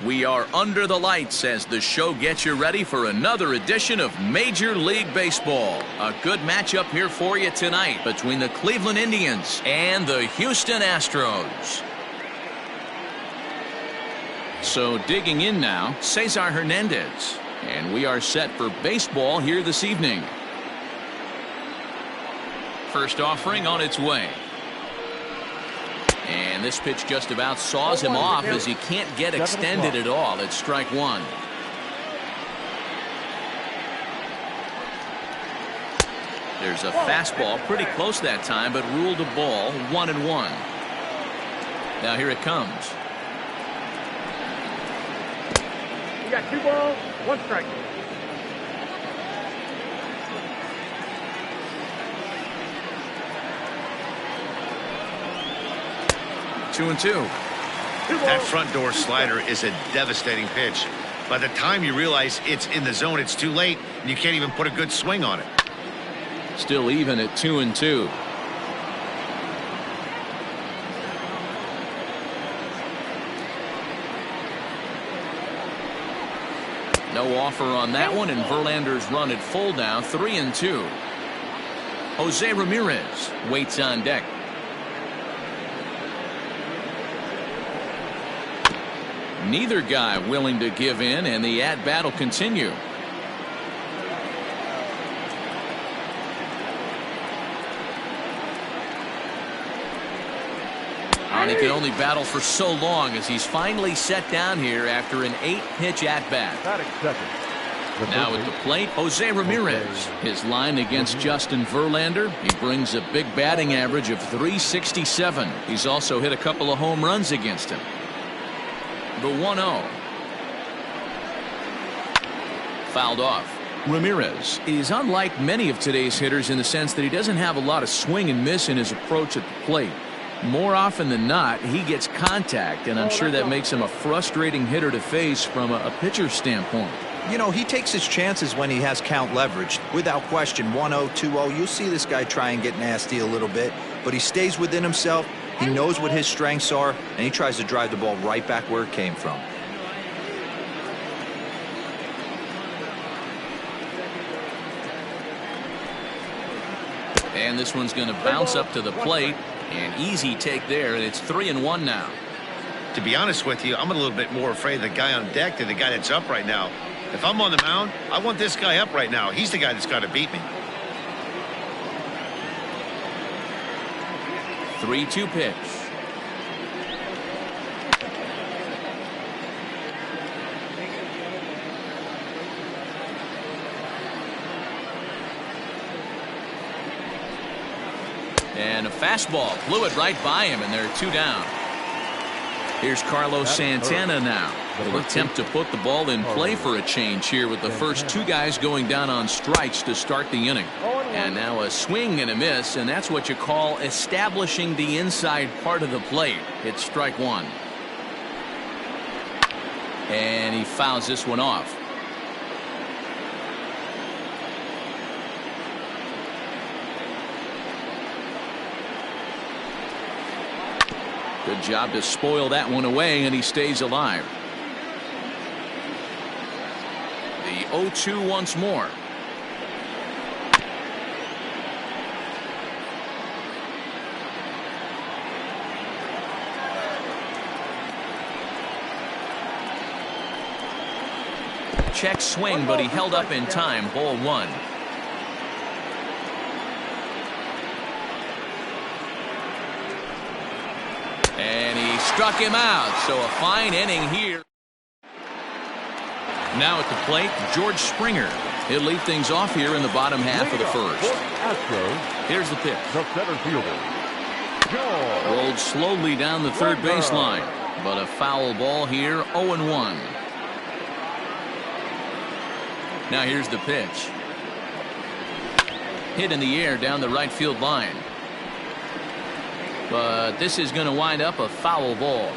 We are under the lights as the show gets you ready for another edition of Major League Baseball. A good matchup here for you tonight between the Cleveland Indians and the Houston Astros. So digging in now, Cesar Hernandez. And we are set for baseball here this evening. First offering on its way. And this pitch just about saws him off as he can't get extended at all. It's strike one. There's a fastball pretty close that time, but ruled a ball, 1-1. Now here it comes. You got 2 balls, 1 strike. Two and two. That front door slider is a devastating pitch. By the time you realize it's in the zone, it's too late, and you can't even put a good swing on it. Still even at 2-2. No offer on that one, and Verlander's run at full now, 3-2. Jose Ramirez waits on deck. Neither guy willing to give in, and the at-bat will continue. And he can only battle for so long as he's finally set down here after an 8-pitch at-bat. Now at the plate, Jose Ramirez. His line against Justin Verlander. He brings a big batting average of .367. He's also hit a couple of home runs against him. The 1-0. Fouled off. Ramirez is unlike many of today's hitters in the sense that he doesn't have a lot of swing and miss in his approach at the plate. More often than not, he gets contact, and I'm sure that makes him a frustrating hitter to face from a pitcher's standpoint. You know, he takes his chances when he has count leverage. Without question, 1-0, 2-0, you'll see this guy try and get nasty a little bit, but he stays within himself. He knows what his strengths are, and he tries to drive the ball right back where it came from. And this one's going to bounce up to the plate. An easy take there, and it's 3-1 now. To be honest with you, I'm a little bit more afraid of the guy on deck than the guy that's up right now. If I'm on the mound, I want this guy up right now. He's the guy that's got to beat me. 3-2 pitch. And a fastball blew it right by him, and they're 2 down. Here's Carlos Santana now. He'll attempt to put the ball in play for a change here with the first 2 guys going down on strikes to start the inning. And now a swing and a miss, and that's what you call establishing the inside part of the plate. It's strike one. And he fouls this one off. Good job to spoil that one away, and he stays alive. The 0-2 once more. Check swing, but he held up in time. Ball 1. And he struck him out, so a fine inning here. Now at the plate, George Springer. He'll lead things off here in the bottom half of the first. Here's the pitch. Rolled slowly down the third baseline, but a foul ball here, 0-1. Now here's the pitch. Hit in the air down the right field line. But this is going to wind up a foul ball.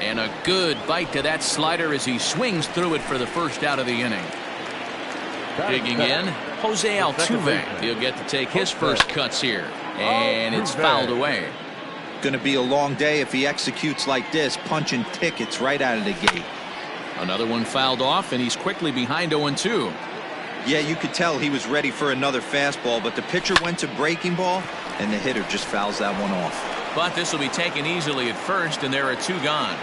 And a good bite to that slider as he swings through it for the first out of the inning. Digging in, Jose Altuve. He'll get to take his first cuts here. And it's fouled away. Going to be a long day if he executes like this, punching tickets right out of the gate. Another one fouled off, and he's quickly behind 0-2. Yeah, you could tell he was ready for another fastball, but the pitcher went to breaking ball, and the hitter just fouls that one off. But this will be taken easily at first, and there are 2 gone.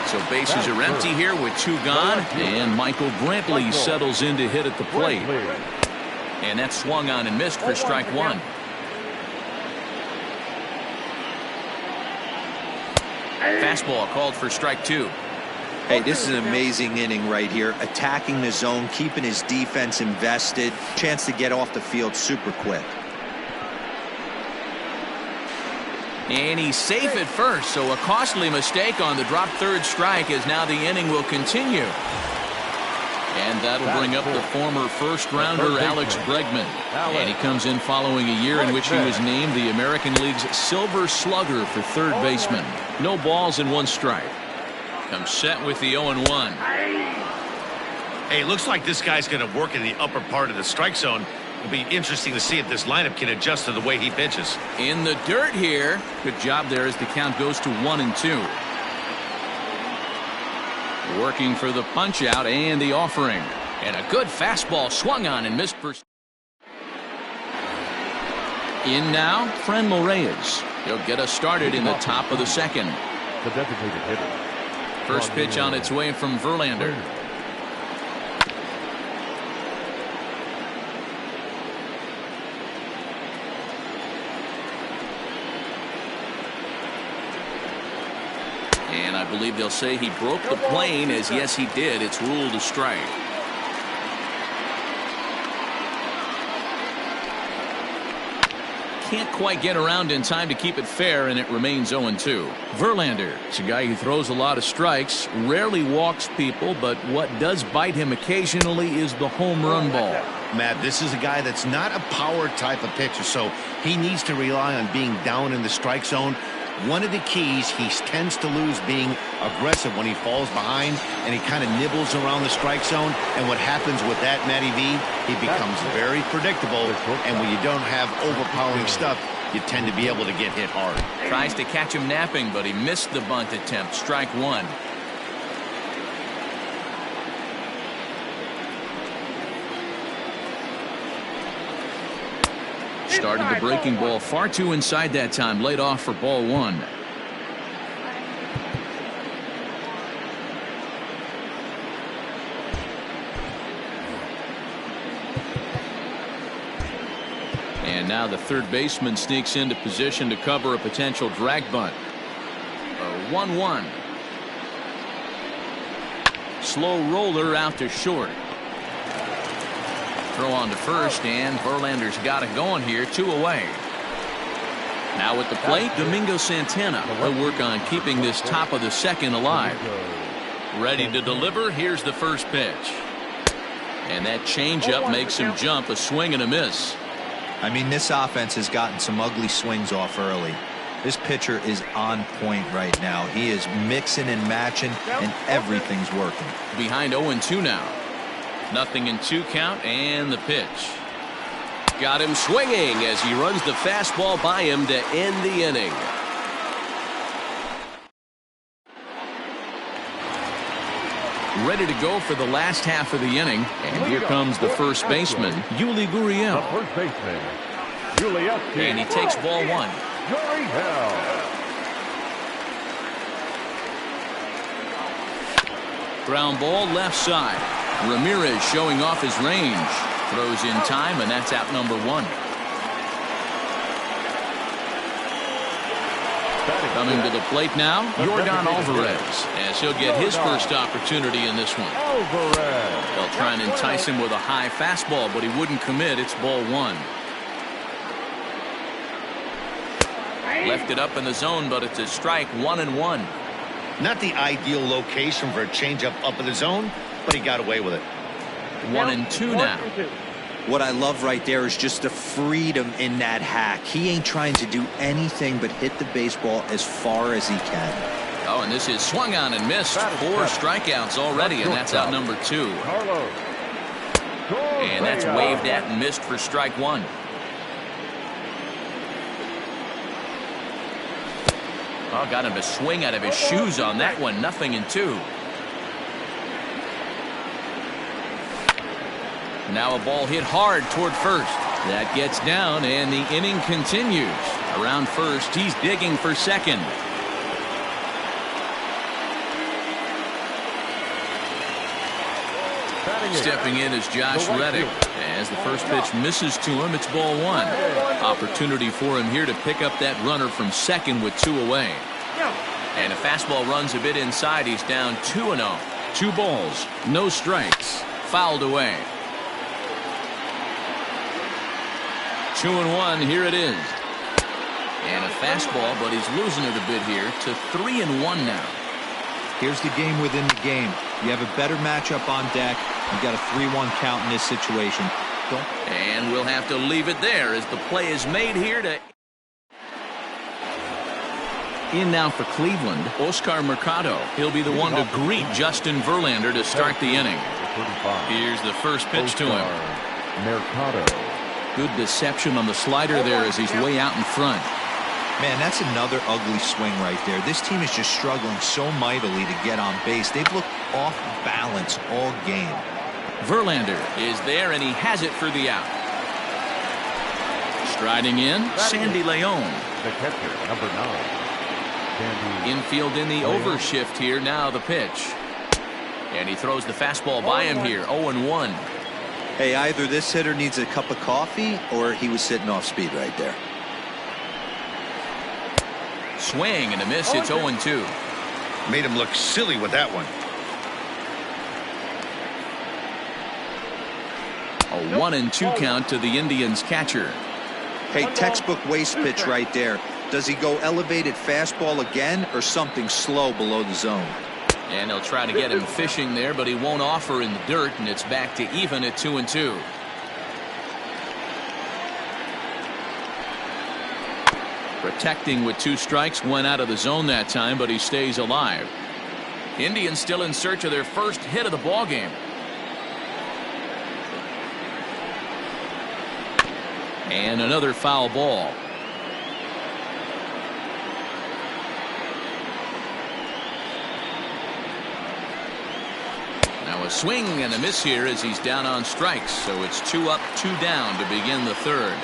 So bases are empty here with 2 gone, and Michael Brantley settles in to hit at the plate. And that swung on and missed for strike 1. Fastball called for strike 2. Hey, this is an amazing inning right here. Attacking the zone, keeping his defense invested. Chance to get off the field super quick. And he's safe at first, so a costly mistake on the drop third strike as now the inning will continue. And that'll bring up the former first-rounder Alex Bregman. And he comes in following a year in which he was named the American League's Silver Slugger for third baseman. No balls and 1 strike. Comes set with the 0-1. Hey, it looks like this guy's going to work in the upper part of the strike zone. It'll be interesting to see if this lineup can adjust to the way he pitches. In the dirt here. Good job there as the count goes to 1-2. Working for the punch out and the offering. And a good fastball swung on and missed for. In now, Franmil Reyes. He'll get us started in the top of the second. The designated hitter. First pitch on its way from Verlander. And I believe they'll say he broke the plane, as yes he did. It's ruled a strike. Can't quite get around in time to keep it fair, and it remains 0-2. Verlander is a guy who throws a lot of strikes, rarely walks people, but what does bite him occasionally is the home run ball. Matt, this is a guy that's not a power type of pitcher, so he needs to rely on being down in the strike zone. One of the keys, he tends to lose being aggressive when he falls behind, and he kind of nibbles around the strike zone. And what happens with that, Matty V, he becomes very predictable, and when you don't have overpowering stuff, you tend to be able to get hit hard. Tries to catch him napping, but he missed the bunt attempt. Strike 1. Started the breaking ball far too inside that time. Laid off for ball 1. And now the third baseman sneaks into position to cover a potential drag bunt. 1-1. Slow roller out to short. Throw on to first, and Verlander's got it going here. 2 away. Now at the plate, Domingo Santana will work on keeping this top of the second alive. Ready to deliver. Here's the first pitch. And that changeup makes him jump. A swing and a miss. I mean, this offense has gotten some ugly swings off early. This pitcher is on point right now. He is mixing and matching, and everything's working. Behind 0-2 now. Nothing in 2 count, and the pitch. Got him swinging as he runs the fastball by him to end the inning. Ready to go for the last half of the inning, and here comes the first baseman, Yuli Gurriel. The first baseman, Yuli. And he takes ball 1. Ground ball left side. Ramirez showing off his range. Throws in time, and that's out number 1. Coming to the plate now, Yordan Alvarez, as he'll get his first opportunity in this one. They'll try and entice him with a high fastball, but he wouldn't commit. It's ball 1. Left it up in the zone, but it's a strike. 1-1. Not the ideal location for a changeup up in the zone, but he got away with it. 1-2 now. What I love right there is just the freedom in that hack. He ain't trying to do anything but hit the baseball as far as he can. Oh, and this is swung on and missed. 4 strikeouts already, and that's out number 2. And that's waved at and missed for strike 1. Oh, got him to swing out of his shoes on that one. 0-2. Now a ball hit hard toward first. That gets down, and the inning continues. Around first, he's digging for second. Stepping in is Josh Reddick. As the first pitch misses to him, it's ball one. Opportunity for him here to pick up that runner from second with 2 away. And a fastball runs a bit inside. He's down 2-0. 2 balls, no strikes. Fouled away. 2-1, here it is. And a fastball, but he's losing it a bit here to 3-1 now. Here's the game within the game. You have a better matchup on deck. You got a 3-1 count in this situation. And we'll have to leave it there as the play is made here to... In now for Cleveland, Oscar Mercado. He'll be the one to greet Justin Verlander to start the inning. Here's the first pitch to him. Mercado. Good deception on the slider there as he's way out in front. Man, that's another ugly swing right there. This team is just struggling so mightily to get on base. They've looked off balance all game. Verlander is there, and he has it for the out. Striding in, Sandy Leon. The catcher, number 9. Sandy Infield in the overshift here. Now the pitch. And he throws the fastball by him here. 0-1. Hey, either this hitter needs a cup of coffee or he was sitting off speed right there. Swing and a miss. It's 0-2. Made him look silly with that one. A 1-2 count to the Indians catcher. Hey, textbook waste pitch right there. Does he go elevated fastball again or something slow below the zone? And they'll try to get him fishing there, but he won't offer in the dirt, and it's back to even at 2-2. Protecting with 2 strikes, went out of the zone that time, but he stays alive. Indians still in search of their first hit of the ball game. And another foul ball. Now a swing and a miss here as he's down on strikes. So it's 2 up, 2 down to begin the third.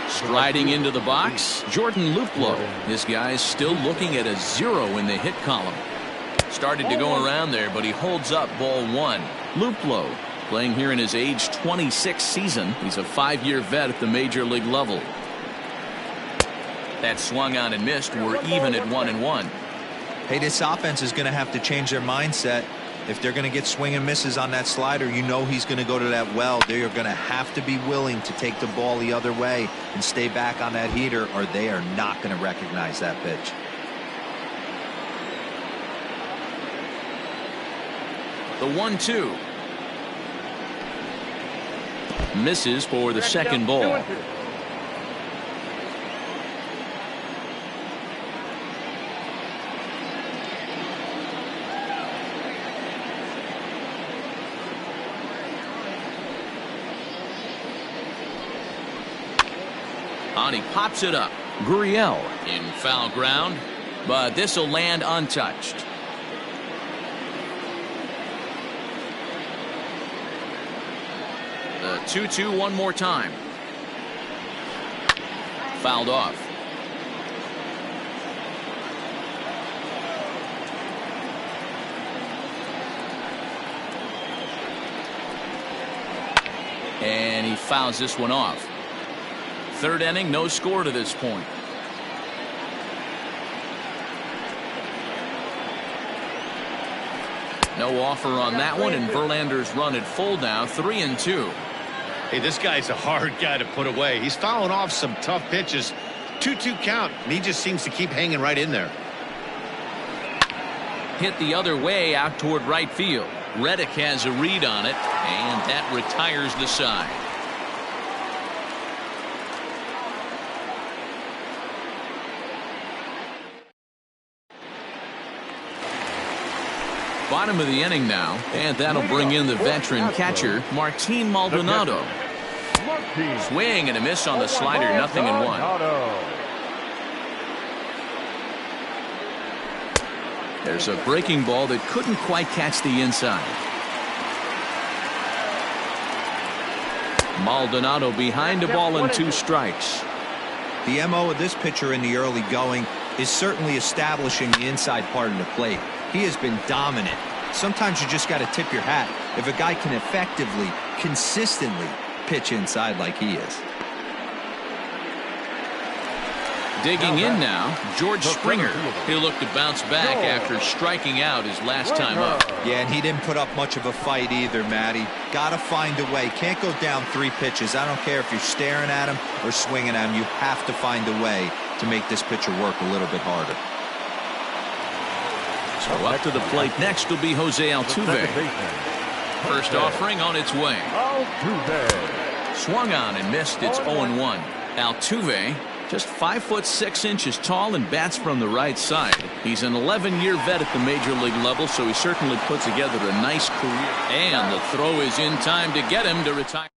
Striding into the box, Jordan Luplow. This guy's still looking at a 0 in the hit column. Started to go around there, but he holds up ball 1. Luplow playing here in his age 26 season. He's a 5-year vet at the major league level. That swung on and missed. We're even at 1-1. Hey, this offense is going to have to change their mindset. If they're going to get swing and misses on that slider, you know he's going to go to that well. They are going to have to be willing to take the ball the other way and stay back on that heater, or they are not going to recognize that pitch. The 1-2. Misses for the second ball. On he pops it up. Gurriel in foul ground, but this will land untouched. The 2-2 one more time. Fouled off. And he fouls this one off. Third inning, no score to this point. No offer on that one, and Verlander's run at full now, 3-2. Hey, this guy's a hard guy to put away. He's fouling off some tough pitches. 2-2 count, and he just seems to keep hanging right in there. Hit the other way out toward right field. Reddick has a read on it, and that retires the side. Bottom of the inning now, and that'll bring in the veteran catcher, Martin Maldonado. Swing and a miss on the slider, 0-1. There's a breaking ball that couldn't quite catch the inside. Maldonado behind the ball and 2 strikes. The MO of this pitcher in the early going is certainly establishing the inside part of the plate. He has been dominant. Sometimes you just got to tip your hat if a guy can effectively, consistently pitch inside like he is. Digging in now, George Springer. He'll look to bounce back after striking out his last time up. Yeah, and he didn't put up much of a fight either, Matty. Got to find a way. Can't go down 3 pitches. I don't care if you're staring at him or swinging at him. You have to find a way to make this pitcher work a little bit harder. So up to the plate next will be Jose Altuve. First offering on its way. Swung on and missed. It's 0-1. Altuve, just 5'6" tall and bats from the right side. He's an 11-year vet at the major league level, so he certainly puts together a nice career. And the throw is in time to get him to retire.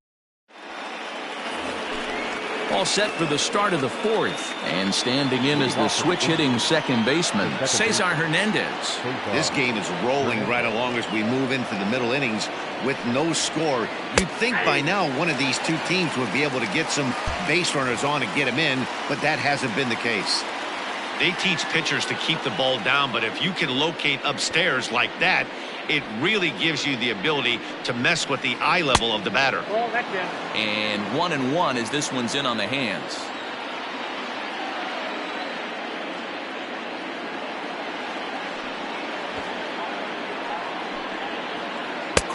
All set for the start of the 4th. And standing in is the switch-hitting second baseman, Cesar Hernandez. This game is rolling right along as we move into the middle innings with no score. You'd think by now one of these 2 teams would be able to get some base runners on and get them in, but that hasn't been the case. They teach pitchers to keep the ball down, but if you can locate upstairs like that, it really gives you the ability to mess with the eye level of the batter. And 1-1 as this one's in on the hands.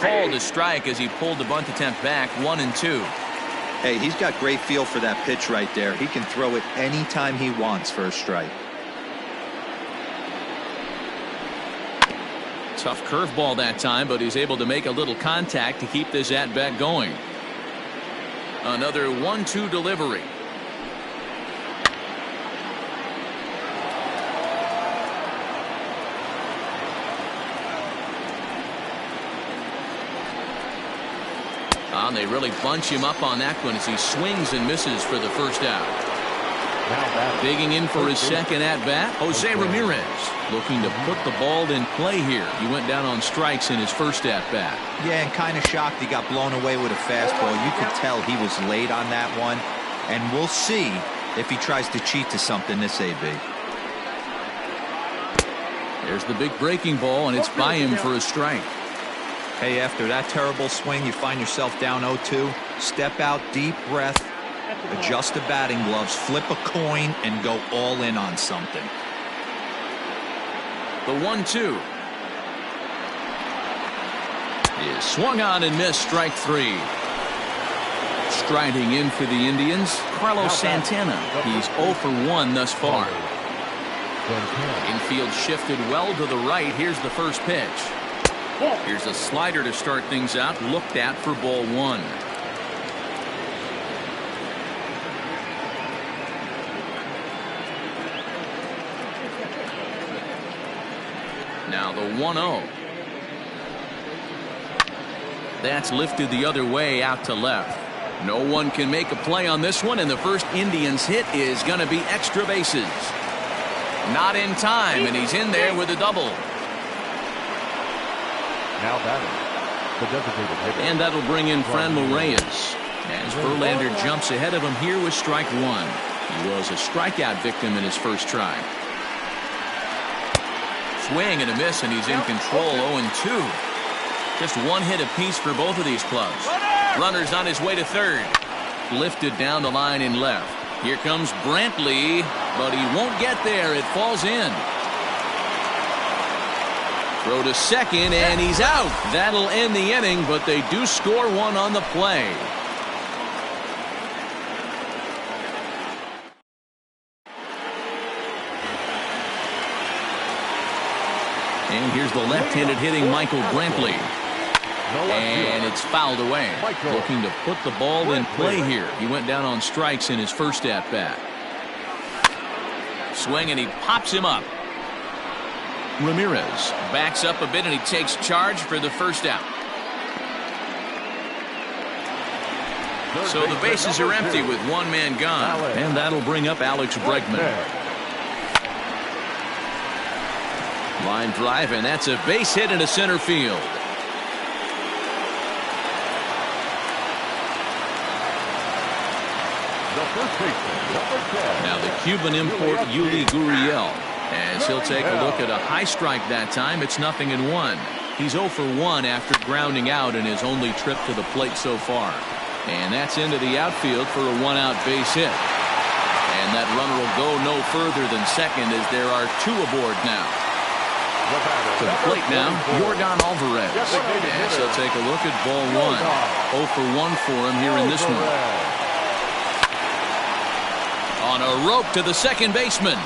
Called a strike as he pulled the bunt attempt back. 1-2. Hey, he's got great feel for that pitch right there. He can throw it anytime he wants for a strike. Tough curveball that time, but he's able to make a little contact to keep this at-bat going. Another 1-2 delivery. And they really bunch him up on that one as he swings and misses for the first out. Digging in for his second at-bat, Jose Ramirez, looking to put the ball in play here. He went down on strikes in his first at-bat. Yeah, and kind of shocked he got blown away with a fastball. You could tell he was late on that one, and we'll see if he tries to cheat to something this AB. There's the big breaking ball, and it's by him for a strike. Hey, after that terrible swing, you find yourself down 0-2. Step out, deep breath, adjust the batting gloves, flip a coin, and go all in on something. The 1-2 is swung on and missed. Strike 3. Striding in for the Indians, Carlos Santana. He's 0 for 1 thus far. Infield shifted well to the right. Here's the first pitch. Here's a slider to start things out, looked at for ball 1. Now the 1-0. That's lifted the other way out to left. No one can make a play on this one, and the first Indians hit is going to be extra bases. Not in time, and he's in there with a double. Now batting, the designated hitter. And that'll bring in Franmil Reyes. As Verlander jumps ahead of him here with strike 1. He was a strikeout victim in his first try. Swing and a miss, and he's in control. 0-2. Just one hit apiece for both of these clubs. Runner's on his way to third. Lifted down the line in left. Here comes Brantley, but he won't get there. It falls in. Throw to second, and he's out. That'll end the inning, but they do score one on the play. And here's the left-handed hitting Michael Brantley. And it's fouled away. Looking to put the ball in play here. He went down on strikes in his first at-bat. Swing, and he pops him up. Ramirez backs up a bit, and he takes charge for the first out. So the bases are empty with one man gone. And that'll bring up Alex Bregman. Line drive, and that's a base hit into center field. The first baseman, number 10. Now the Cuban import Yuli Gurriel, as he'll take a look at a high strike that time. It's 0-1. He's 0 for 1 after grounding out in his only trip to the plate so far. And that's into the outfield for a 1-out base hit. And that runner will go no further than second as there are 2 aboard now. To the plate now, Yordan Alvarez. As he'll take a look at ball 1. 0 for 1 for him here in this one. On a rope to the second baseman.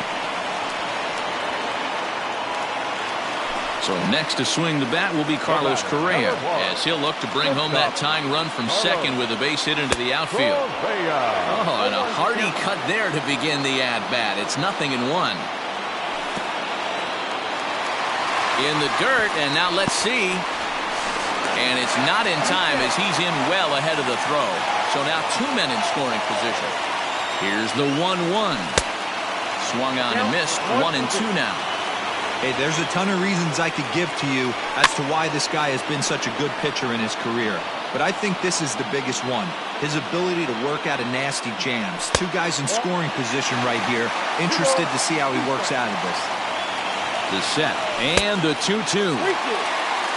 So next to swing the bat will be Carlos Correa, as he'll look to bring home that tying run from second with a base hit into the outfield. Oh, and a hearty cut there to begin the at-bat. It's 0-1. In the dirt, and now let's see. And it's not in time as he's in well ahead of the throw. So now 2 men in scoring position. Here's the 1-1. Swung on and missed. 1-2 now. Hey, there's a ton of reasons I could give to you as to why this guy has been such a good pitcher in his career. But I think this is the biggest one. His ability to work out of nasty jams. 2 guys in scoring position right here. Interested to see how he works out of this. The set and the 2-2.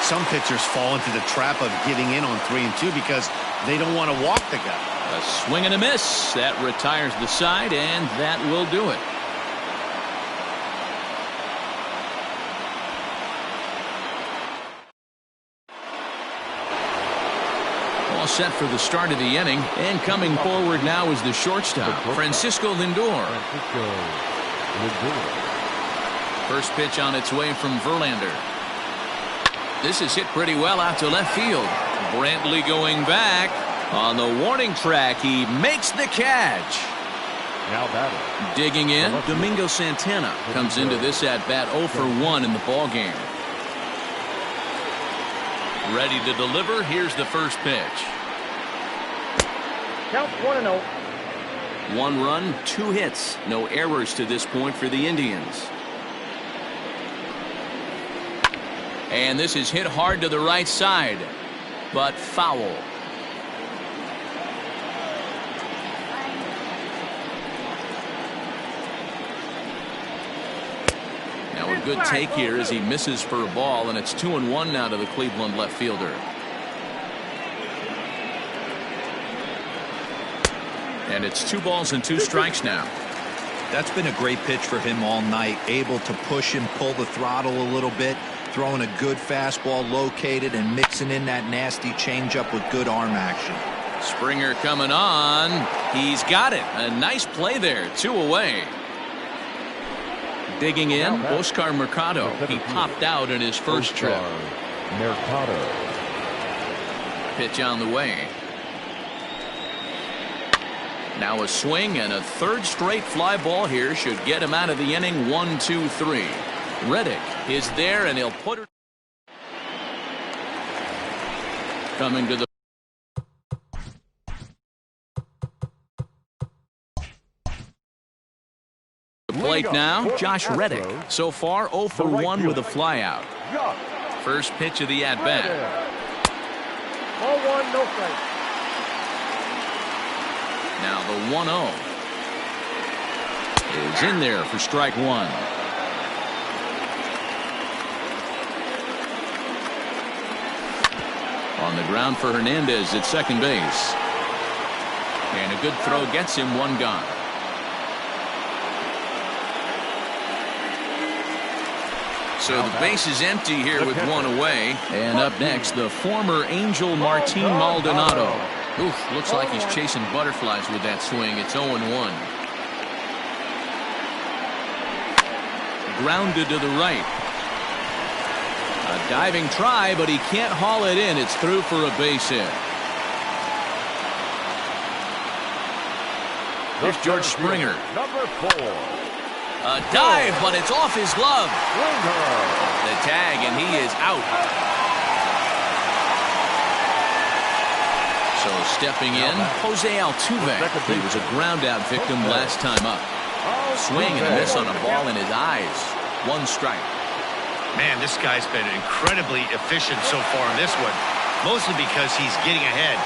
Some pitchers fall into the trap of giving in on 3 and 2 because they don't want to walk the guy. A swing and a miss. That retires the side, and that will do it. All set for the start of the inning, and coming forward now is the shortstop, Francisco Lindor. First pitch on its way from Verlander. This is hit pretty well out to left field. Brantley going back. On the warning track, he makes the catch. Now batting. Digging in, Domingo Santana comes into this at-bat 0 for 1 in the ballgame. Ready to deliver. Here's the first pitch. Count 1-0. 1 run, 2 hits. No errors to this point for the Indians. And this is hit hard to the right side, but foul. Now a good take here as he misses for a ball, and it's 2-1 now to the Cleveland left fielder. And it's 2 balls and 2 strikes now. That's been a great pitch for him all night. Able to push and pull the throttle a little bit. Throwing a good fastball located and mixing in that nasty changeup with good arm action. Springer coming on. He's got it. A nice play there. 2 away. Digging in, Oscar Mercado. He popped out in his first trip. Mercado. Pitch on the way. Now a swing and a 3rd straight fly ball here should get him out of the inning. 1-2-3. Reddick is there, and he'll put it. Coming to the plate now, Josh Reddick. So far 0 for 1 with a flyout. First pitch of the at-bat. 0-1, no strike. Now the 1-0 is in there for strike 1. On the ground for Hernandez at second base. And a good throw gets him 1 gone. So the base is empty here with 1 away. And up next, the former Angel Martin Maldonado. Oof, looks like he's chasing butterflies with that swing. It's 0-1. Grounded to the right. A diving try, but he can't haul it in. It's through for a base hit. Here's George Springer. Number 4. A dive, but it's off his glove. The tag, and he is out. So stepping in, Jose Altuve. He was a ground-out victim last time up. Swing and a miss on a ball in his eyes. 1 strike. Man, this guy's been incredibly efficient so far in this one, mostly because he's getting ahead.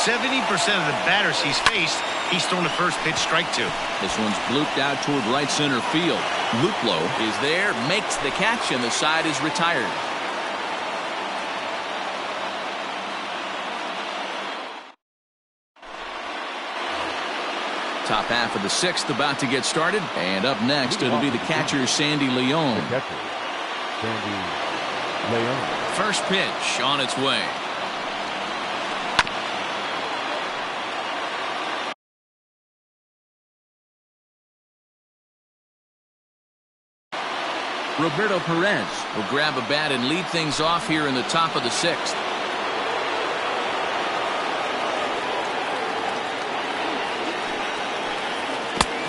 70% of the batters he's faced, he's thrown the first pitch strike to. This one's blooped out toward right center field. Luplow is there, makes the catch, and the side is retired. Top half of the sixth about to get started, and up next it'll be the catcher Sandy Leon. First pitch on its way. Roberto Perez will grab a bat and lead things off here in the top of the sixth.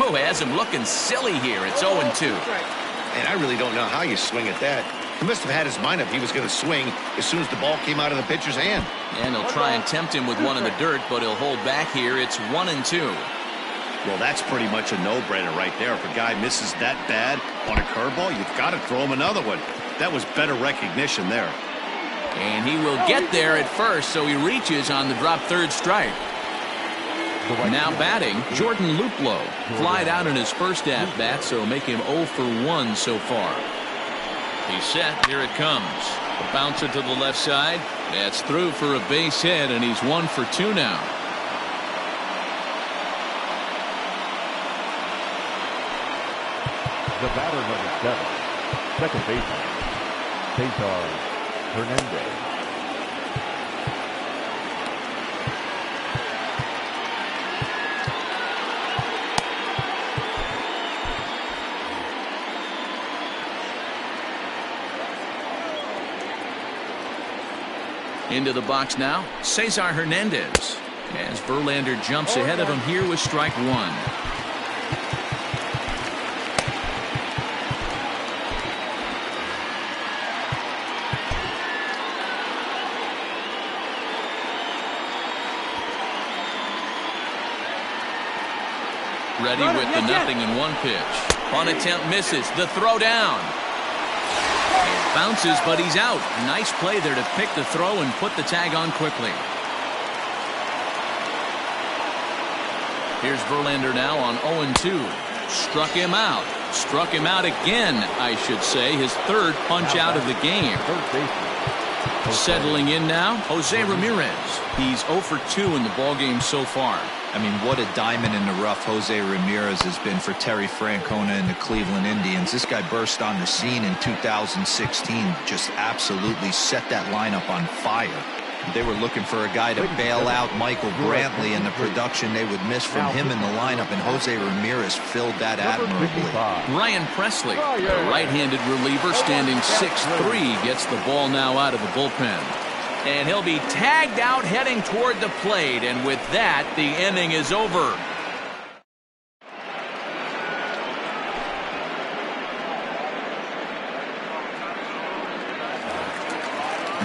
Oh, has him looking silly here. It's 0-2. And I really don't know how you swing at that. He must have had his mind up he was going to swing as soon as the ball came out of the pitcher's hand. And he'll try and tempt him with one in the dirt, but he'll hold back here. It's 1-2. Well, that's pretty much a no-brainer right there. If a guy misses that bad on a curveball, you've got to throw him another one. That was better recognition there. And he will get there at first, so he reaches on the drop third strike. Now batting, Jordan Luplow. Flied out in his first at-bat, so make him 0 for 1 so far. He's set. Here it comes. A bouncer to the left side. That's through for a base hit, and he's 1 for 2 now. The batter, number 7, second baseman, Cesar Hernandez. Into the box now, Cesar Hernandez. As Verlander jumps ahead of him here with strike one. Ready with the 0-1 pitch. On attempt misses. The throw down. It bounces, but he's out. Nice play there to pick the throw and put the tag on quickly. Here's Verlander now on 0-2. Struck him out. Struck him out again, I should say. His third punch out of the game. Settling in now, Jose Ramirez. He's 0 for 2 in the ballgame so far. I mean, what a diamond in the rough Jose Ramirez has been for Terry Francona and the Cleveland Indians. This guy burst on the scene in 2016, just absolutely set that lineup on fire. They were looking for a guy to bail out Michael Brantley and the production they would miss from him in the lineup, and Jose Ramirez filled that admirably. Ryan Presley, a right-handed reliever standing 6'3", gets the ball now out of the bullpen. And he'll be tagged out heading toward the plate, and with that, the inning is over.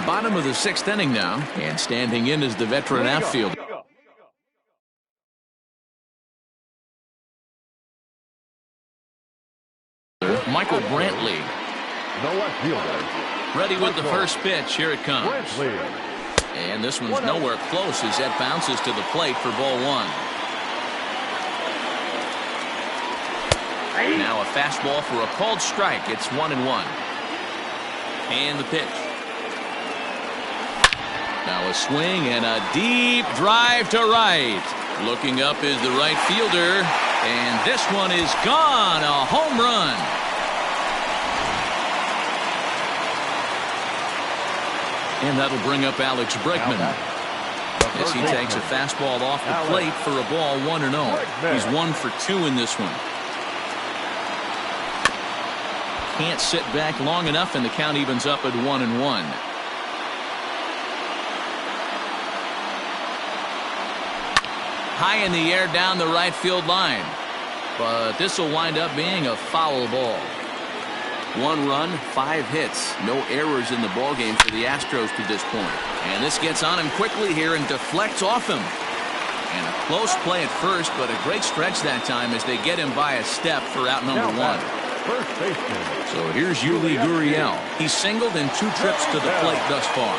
Bottom of the sixth inning now, and standing in is the veteran outfielder. Michael Brantley. The left fielder. Ready with the first pitch. Here it comes. And this one's nowhere close as that bounces to the plate for ball one. Now a fastball for a called strike. It's 1-1. And the pitch. Now a swing and a deep drive to right. Looking up is the right fielder. And this one is gone. A home run. And that'll bring up Alex Bregman as he takes a fastball off the plate for a ball 1-0. He's 1 for 2 in this one. Can't sit back long enough, and the count evens up at 1-1. High in the air down the right field line. But this will wind up being a foul ball. 1 run, 5 hits. No errors in the ballgame for the Astros to this point. And this gets on him quickly here and deflects off him. And a close play at first, but a great stretch that time as they get him by a step for out number 1. first baseman. So here's Yuli Gurriel. He's singled in 2 trips to the plate thus far.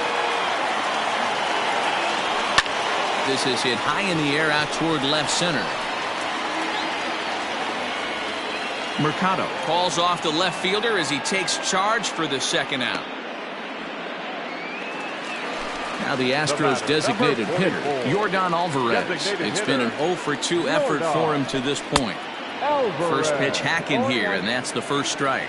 This is hit high in the air out toward left center. Mercado calls off the left fielder as he takes charge for the second out. Now the Astros designated hitter, Yordan Alvarez. It's been an 0 for 2 effort for him to this point. First pitch hacking here, and that's the first strike.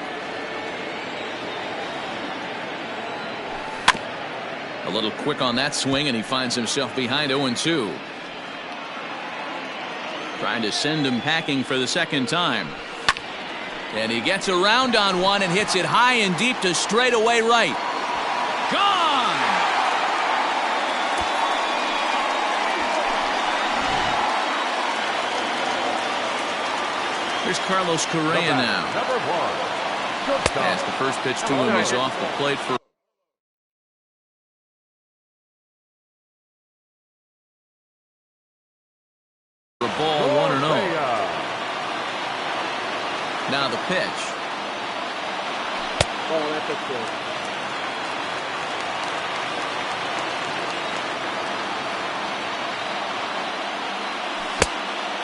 A little quick on that swing, and he finds himself behind 0-2. Trying to send him packing for the second time. And he gets around on one and hits it high and deep to straightaway right. Gone! Here's Carlos Correa now. As the first pitch to him is off the plate for a ball, 1-0. Now the pitch. Oh, that's a good.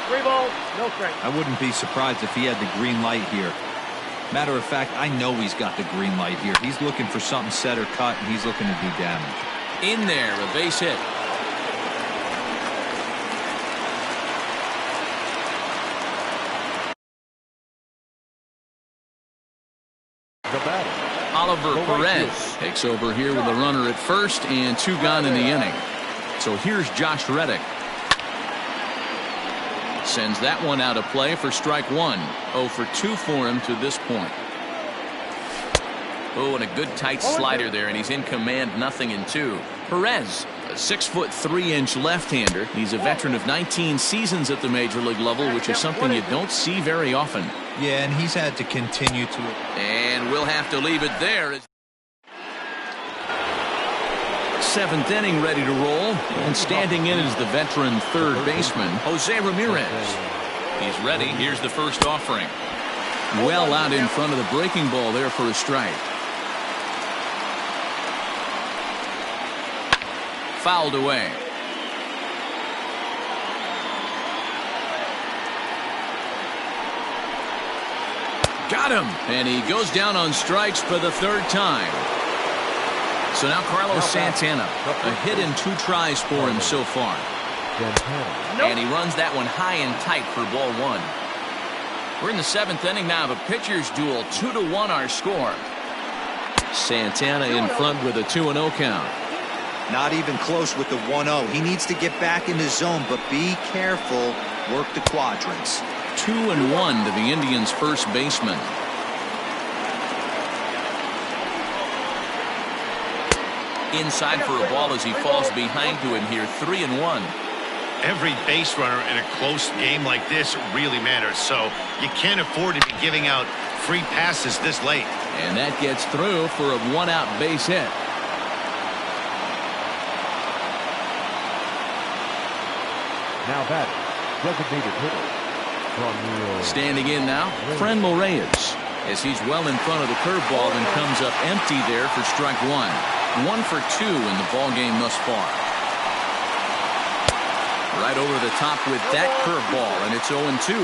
3 balls, no strike. I wouldn't be surprised if he had the green light here. Matter of fact, I know he's got the green light here. He's looking for something set or cut, and he's looking to do damage. In there, a base hit. Oliver Perez takes over here with a runner at first and 2 gone in the inning. So here's Josh Reddick. Sends that one out of play for strike 1. 0 for 2 for him to this point. Oh, and a good tight slider there, and he's in command, 0-2. Perez, a 6'3" left-hander. He's a veteran of 19 seasons at the major league level, which is something you don't see very often. Yeah, and he's had to continue to. And we'll have to leave it there. 7th inning ready to roll, and standing in is the veteran third baseman, Jose Ramirez. He's ready. Here's the first offering. Well out in front of the breaking ball there for a strike. Fouled away. Got him, and he goes down on strikes for the 3rd time. So now Carlos Santana, a hit in 2 tries for him so far. And he runs that one high and tight for ball 1. We're in the 7th inning now of a pitcher's duel. 2-1 our score. Santana in front with a 2-0 count. Not even close with the 1-0. He needs to get back in the zone, but be careful. Work the quadrants. 2-1 to the Indians' first baseman. Inside for a ball as he falls behind to him here. 3-1. Every base runner in a close game like this really matters, so you can't afford to be giving out free passes this late. And that gets through for a 1-out base hit. Now that designated hitter from New Standing in now, Franmil Reyes, as he's well in front of the curveball and comes up empty there for strike 1. 1 for 2 in the ball game thus far. Right over the top with that curveball, and it's 0-2.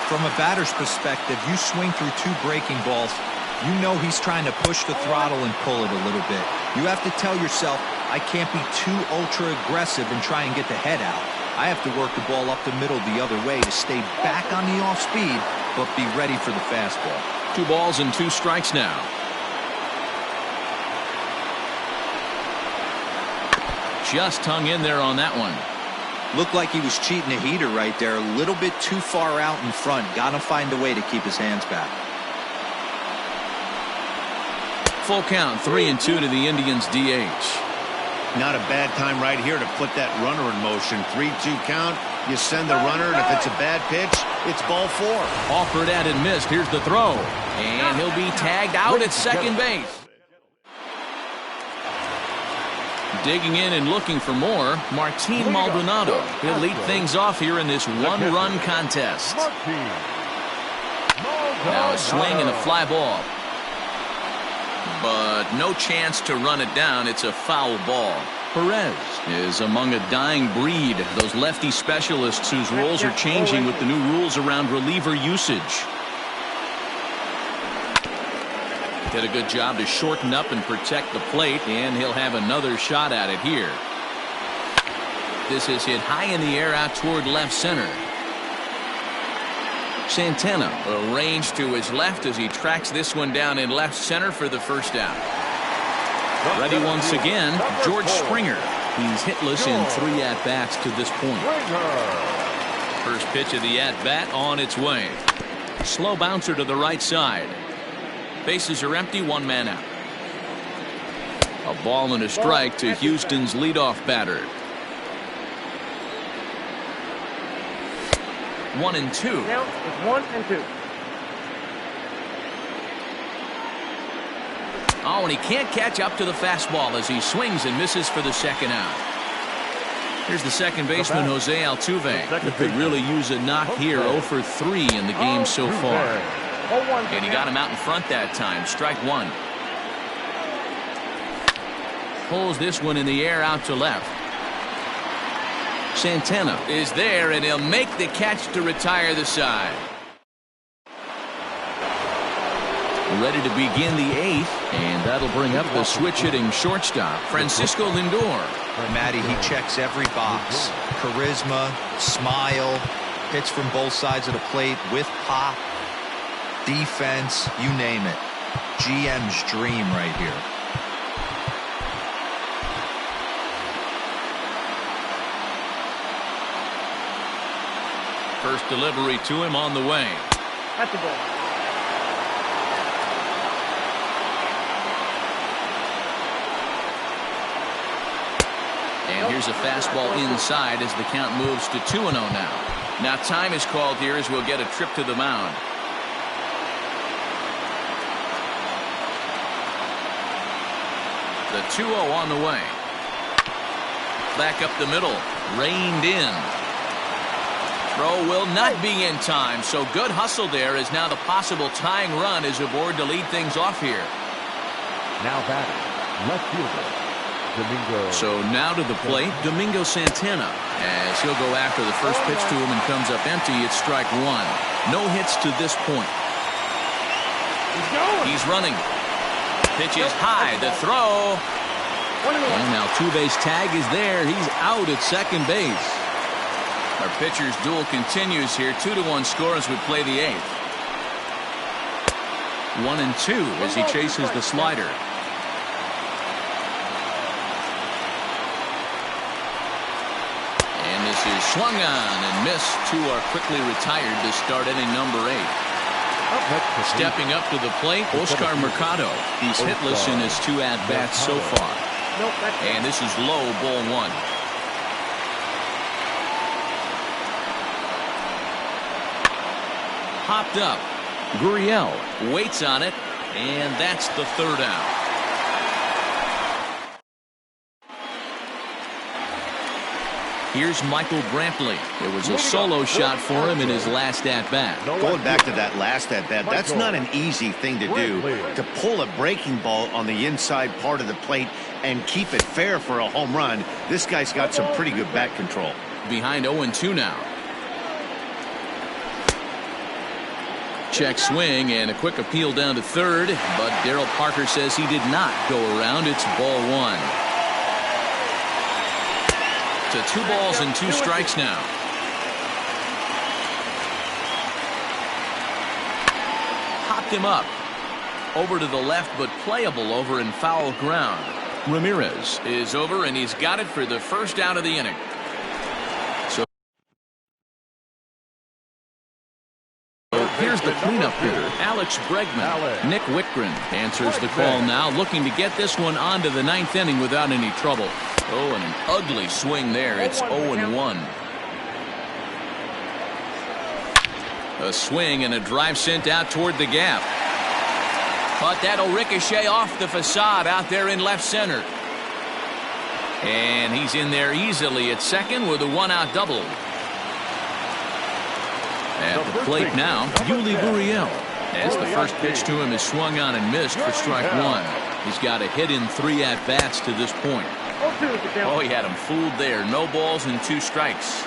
From a batter's perspective, you swing through 2 breaking balls. You know he's trying to push the throttle and pull it a little bit. You have to tell yourself, I can't be too ultra aggressive and try and get the head out. I have to work the ball up the middle the other way to stay back on the off speed, but be ready for the fastball. 2 balls and 2 strikes now. Just hung in there on that one. Looked like he was cheating a heater right there. A little bit too far out in front. Got to find a way to keep his hands back. Full count, 3-2 to the Indians DH. Not a bad time right here to put that runner in motion. 3-2 count. You send the runner, and if it's a bad pitch, it's ball 4. Offered at and missed. Here's the throw. And he'll be tagged out at second base. Digging in and looking for more, Martin Maldonado. He'll lead things off here in this 1-run contest. Now a swing and a fly ball. But no chance to run it down. It's a foul ball. Perez is among a dying breed. Those lefty specialists whose roles are changing with the new rules around reliever usage. Did a good job to shorten up and protect the plate, and he'll have another shot at it here. This is hit high in the air out toward left center. Santana arranged to his left as he tracks this one down in left center for the first out. Ready once again, George Springer. He's hitless in 3 at-bats to this point. First pitch of the at-bat on its way. Slow bouncer to the right side. Bases are empty, 1 man out. A ball and a strike to Houston's leadoff batter. 1-2. Now it's 1-2. Oh, and he can't catch up to the fastball as he swings and misses for the second out. Here's the second baseman, Jose Altuve. He could really use a knock here. 0 for 3 in the game so far. And he got him out in front that time. Strike 1. Pulls this one in the air out to left. Santana is there, and he'll make the catch to retire the side. Ready to begin the 8th, and that'll bring up the switch-hitting shortstop, Francisco Lindor. Matty, he checks every box. Charisma, smile, hits from both sides of the plate with pop, defense, you name it. GM's dream right here. First delivery to him on the way. That's a goal. And here's a fastball inside as the count moves to 2-0 now. Now time is called here as we'll get a trip to the mound. The 2-0 on the way. Back up the middle. Reined in. Throw will not be in time, so good hustle there as now the possible tying run is aboard to lead things off here. Now batting, left fielder, Domingo. So now to the plate, Domingo Santana, as he'll go after the first pitch to him and comes up empty. It's strike 1. No hits to this point. He's running. Pitch is high. The throw. And Altuve's tag is there. He's out at second base. Our pitcher's duel continues here. 2-1 score as we play the 8th. 1-2 as he chases the slider. And this is swung on and missed. 2 are quickly retired to start inning number 8. Stepping up to the plate, Oscar Mercado. He's hitless in his 2 at-bats so far. And this is low, ball 1. Popped up. Gurriel waits on it, and that's the 3rd out. Here's Michael Brantley. It was a solo shot for him in his last at-bat. Going back to that last at-bat, that's not an easy thing to do, to pull a breaking ball on the inside part of the plate and keep it fair for a home run. This guy's got some pretty good bat control. Behind 0-2 now. Check swing and a quick appeal down to 3rd, but Darryl Parker says he did not go around. It's ball 1. To 2 balls and 2 strikes now. Popped him up. Over to the left, but playable over in foul ground. Ramirez is over, and he's got it for the first out of the inning. So here's the cleanup hitter, Alex Bregman. Nick Wittgren answers the call now, looking to get this one onto the 9th inning without any trouble. Oh, and an ugly swing there. It's 0-1. A swing and a drive sent out toward the gap. But that'll ricochet off the facade out there in left center. And he's in there easily at second with a 1-out double. At the plate now, Yuli Gurriel. As the first pitch to him is swung on and missed for strike one. He's got a hit in 3 at-bats to this point. Oh, he had him fooled there. No balls and 2 strikes.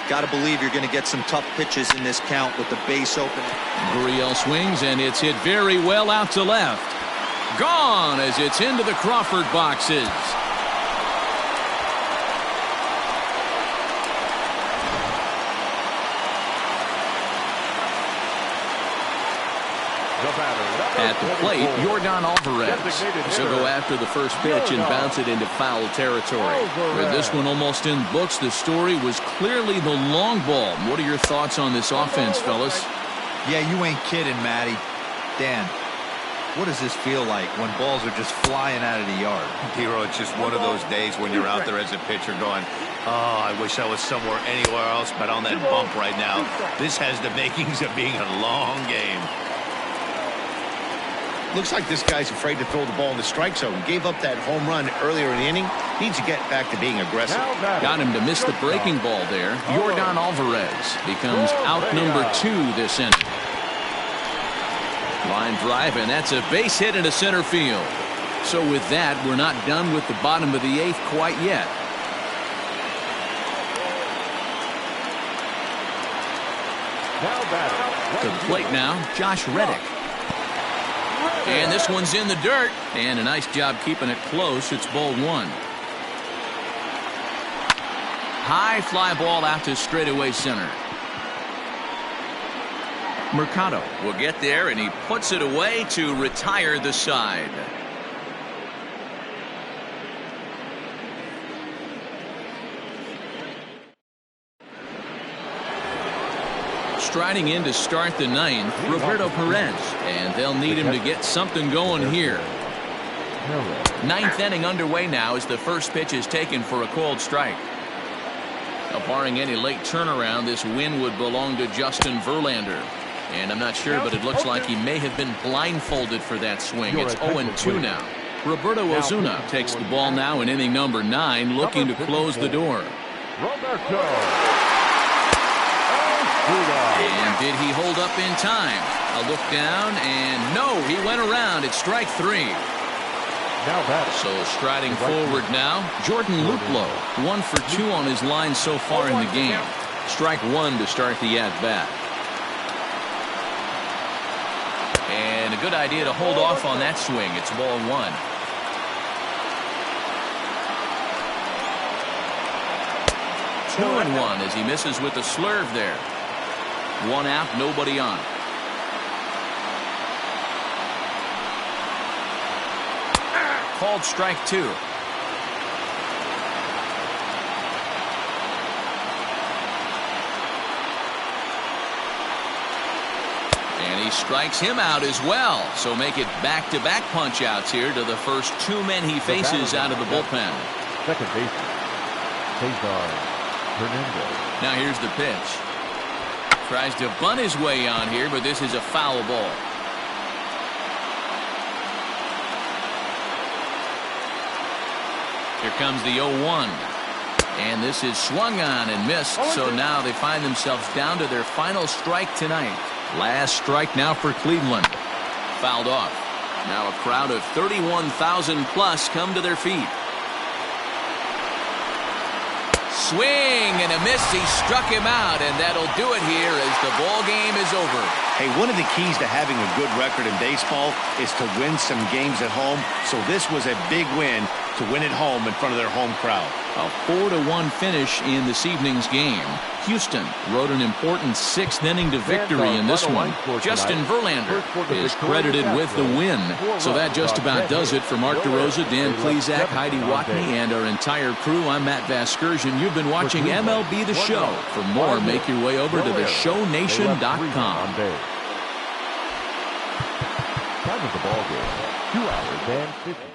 Got to believe you're going to get some tough pitches in this count with the base open. Gurriel swings, and it's hit very well out to left. Gone as it's into the Crawford boxes. At the plate, Yordan Alvarez. He'll go after the first pitch and bounce it into foul territory. With this one almost in books, the story was clearly the long ball. What are your thoughts on this offense, fellas? Yeah, you ain't kidding, Matty. Dan, what does this feel like when balls are just flying out of the yard? Hero, it's just one of those days when you're out there as a pitcher going, oh, I wish I was somewhere anywhere else but on that bump right now. This has the makings of being a long game. Looks like this guy's afraid to throw the ball in the strike zone. Gave up that home run earlier in the inning. Needs to get back to being aggressive. Got him to miss the breaking ball there. Yordan Alvarez becomes out number 2 this inning. Line drive, and that's a base hit into center field. So with that, we're not done with the bottom of the 8th quite yet. To the plate now, Josh Reddick. And this one's in the dirt. And a nice job keeping it close. It's ball 1. High fly ball out to straightaway center. Mercado will get there, and he puts it away to retire the side. Striding in to start the 9th, Roberto Perez, and they'll need him to get something going here. 9th inning underway now as the first pitch is taken for a called strike. Now, barring any late turnaround, this win would belong to Justin Verlander. And I'm not sure, but it looks like he may have been blindfolded for that swing. It's 0-2 now. Roberto Osuna takes the ball now in inning number 9, looking to close the door. And did he hold up in time? A look down, and no, he went around. It's strike 3. So striding forward now, Jordan Luplow, 1 for 2 on his line so far in the game. Strike 1 to start the at-bat. And a good idea to hold off on that swing. It's ball 1. Two and 1 as he misses with the slurve there. 1 out, nobody on. Called strike 2. And he strikes him out as well. So make it back-to-back punch-outs here to the first 2 men he faces out of the bullpen. Second baseman, Cesar Hernandez. Now here's the pitch. Tries to bunt his way on here, but this is a foul ball. Here comes the 0-1. And this is swung on and missed. So now they find themselves down to their final strike tonight. Last strike now for Cleveland. Fouled off. Now a crowd of 31,000 plus come to their feet. Swing and a miss. He struck him out, and that'll do it here as the ball game is over. Hey, one of the keys to having a good record in baseball is to win some games at home. So this was a big win to win at home in front of their home crowd. A 4-1 finish in this evening's game. Houston rode an important 6th inning to victory in this one. Justin Verlander is credited with the win. So that just about does it for Mark DeRosa, Dan Plesac, Heidi Watney, and our entire crew. I'm Matt Vasgersian. You've been watching MLB The Show. For more, make your way over to theshownation.com. Time of the ball game, 2 hours and 50.